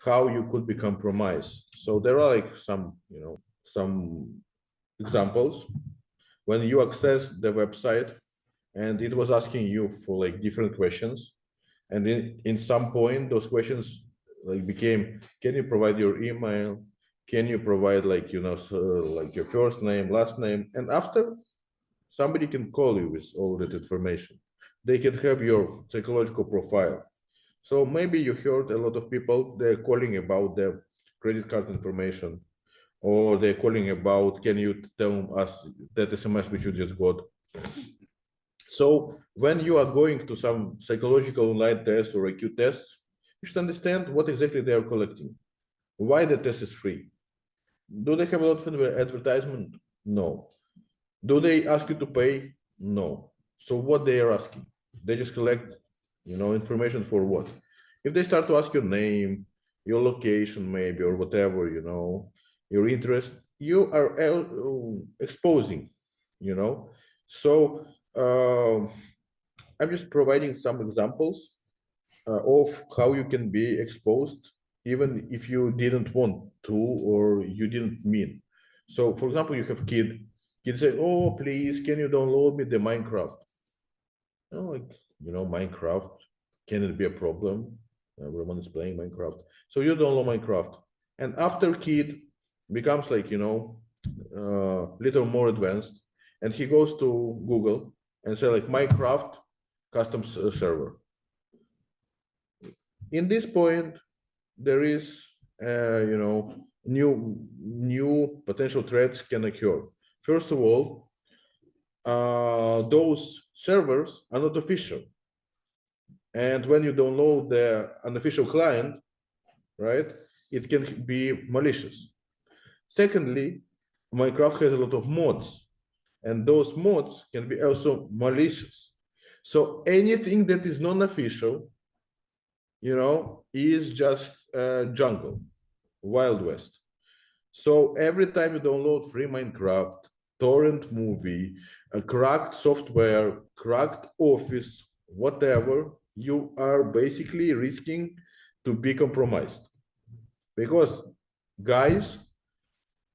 how you could be compromised. So there are like some examples when you access the website and it was asking you for like different questions, and in some point those questions like became, can you provide your email, can you provide like like your first name, last name, and after somebody can call you with all that information. They can have your psychological profile. So maybe you heard a lot of people, they're calling about their credit card information, or they're calling about, can you tell us that SMS which you just got? So when you are going to some psychological online test or IQ tests, you should understand what exactly they are collecting. Why the test is free? Do they have a lot of advertisement? No. Do they ask you to pay? No. So what they are asking? They just collect, information for what? If they start to ask your name, your location, maybe, or whatever, your interest, you are exposing, So I'm just providing some examples of how you can be exposed, even if you didn't want to or you didn't mean. So, for example, you have kids say, "Oh, please, can you download me the Minecraft?" Like Minecraft, can it be a problem? Everyone is playing Minecraft, so you download Minecraft, and after kid becomes like little more advanced, and he goes to Google and say like Minecraft custom server. In this point, there is new potential threats can occur. First of all, those servers are not official, and when you download the unofficial client, right, it can be malicious. Secondly, Minecraft has a lot of mods, and those mods can be also malicious. So anything that is non-official, is just jungle, Wild West. So every time you download free Minecraft, torrent movie, a cracked software, cracked Office, whatever, you are basically risking to be compromised. Because guys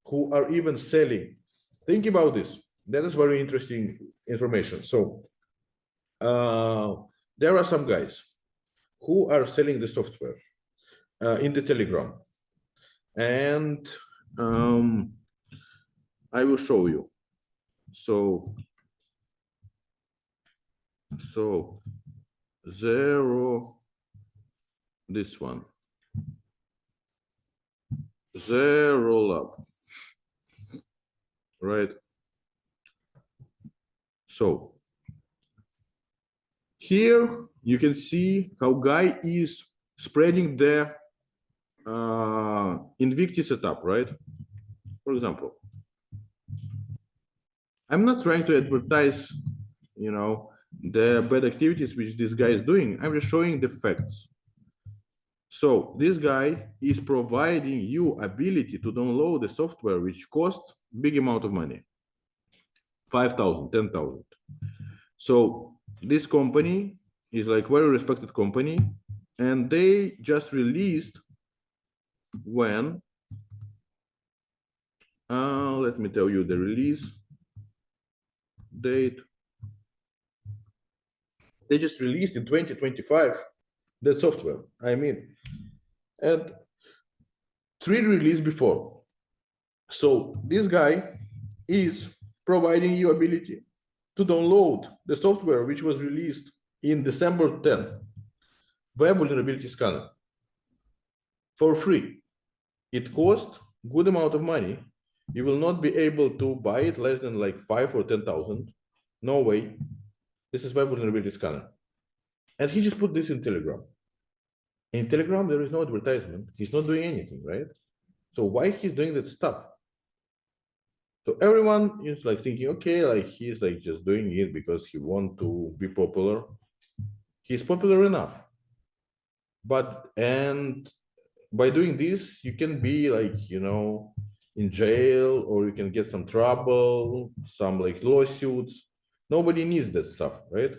who are even selling, think about this. That is very interesting information. So there are some guys who are selling the software in the Telegram. And I will show you. So zero, this one, Zero Lab, right? So here you can see how guy is spreading the Invicti setup, right? For example, I'm not trying to advertise, the bad activities which this guy is doing. I'm just showing the facts. So this guy is providing you ability to download the software which costs big amount of money, 5,000, 10,000. So this company is like very respected company, and they just released when, let me tell you the release date. They just released in 2025 that software. I mean, and 3 release before. So this guy is providing you ability to download the software which was released in December 10, Web Vulnerability Scanner, for free. It costs good amount of money. You will not be able to buy it less than like 5 or 10,000. No way. This is Web Vulnerability Scanner. And he just put this in Telegram. In Telegram, there is no advertisement. He's not doing anything, right? So why he's doing that stuff? So everyone is like thinking, okay, like he's like just doing it because he wants to be popular. He's popular enough. And by doing this, you can be like, in jail, or you can get some trouble, some like lawsuits. Nobody needs that stuff, right?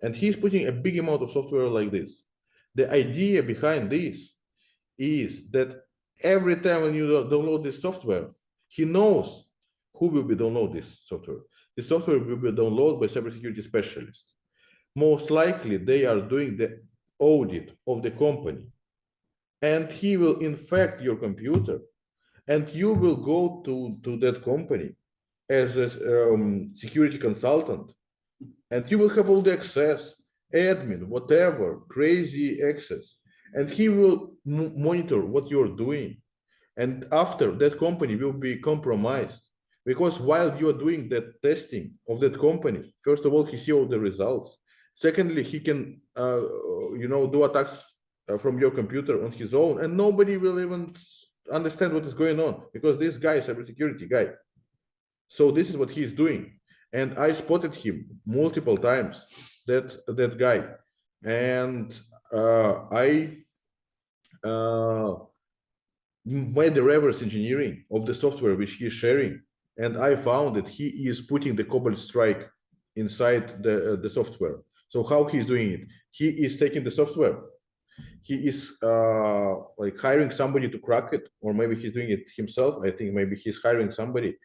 And he's putting a big amount of software like this. The idea behind this is that every time when you download this software, he knows who will be download this software. The software will be downloaded by cybersecurity specialists. Most likely, they are doing the audit of the company, and he will infect your computer, and you will go to that company as a security consultant, and you will have all the access, admin, whatever, crazy access, and he will monitor what you're doing. And after, that company will be compromised, because while you are doing that testing of that company, first of all, he see all the results. Secondly, he can do attacks from your computer on his own, and nobody will even understand what is going on, because this guy is a cybersecurity guy. So this is what he's doing, and I spotted him multiple times, that guy, and I made the reverse engineering of the software which he is sharing, and I found that he is putting the Cobalt Strike inside the software. So how he's doing it? He is taking the software, he is like hiring somebody to crack it, or maybe he's doing it himself. I think maybe he's hiring somebody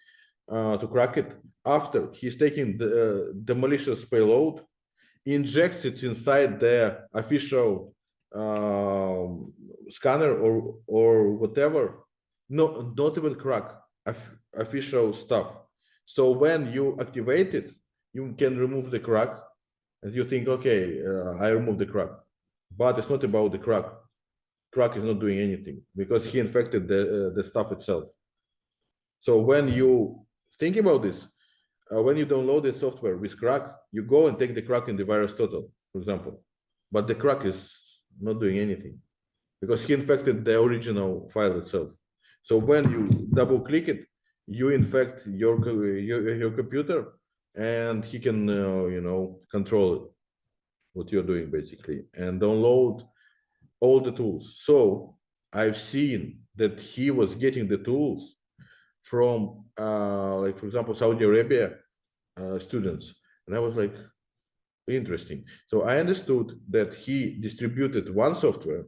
to crack it. After, he's taking the malicious payload, injects it inside the official scanner or whatever. No, not even crack official stuff. So when you activate it, you can remove the crack, and you think, okay, I removed the crack, but it's not about the crack. Crack is not doing anything because he infected the stuff itself. So when you think about this, when you download the software with crack, you go and take the crack in the virus total, for example, but the crack is not doing anything because he infected the original file itself. So when you double click it, you infect your computer, and he can control it, what you're doing basically, and download all the tools. So I've seen that he was getting the tools from like, for example, Saudi Arabia students, and I was like, interesting. So I understood that he distributed one software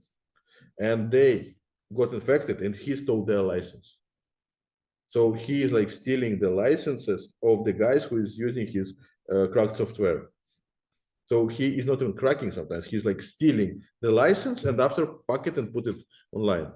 and they got infected, and he stole their license. So he is like stealing the licenses of the guys who is using his cracked software. So he is not even cracking sometimes. He's like stealing the license and after pack it and put it online.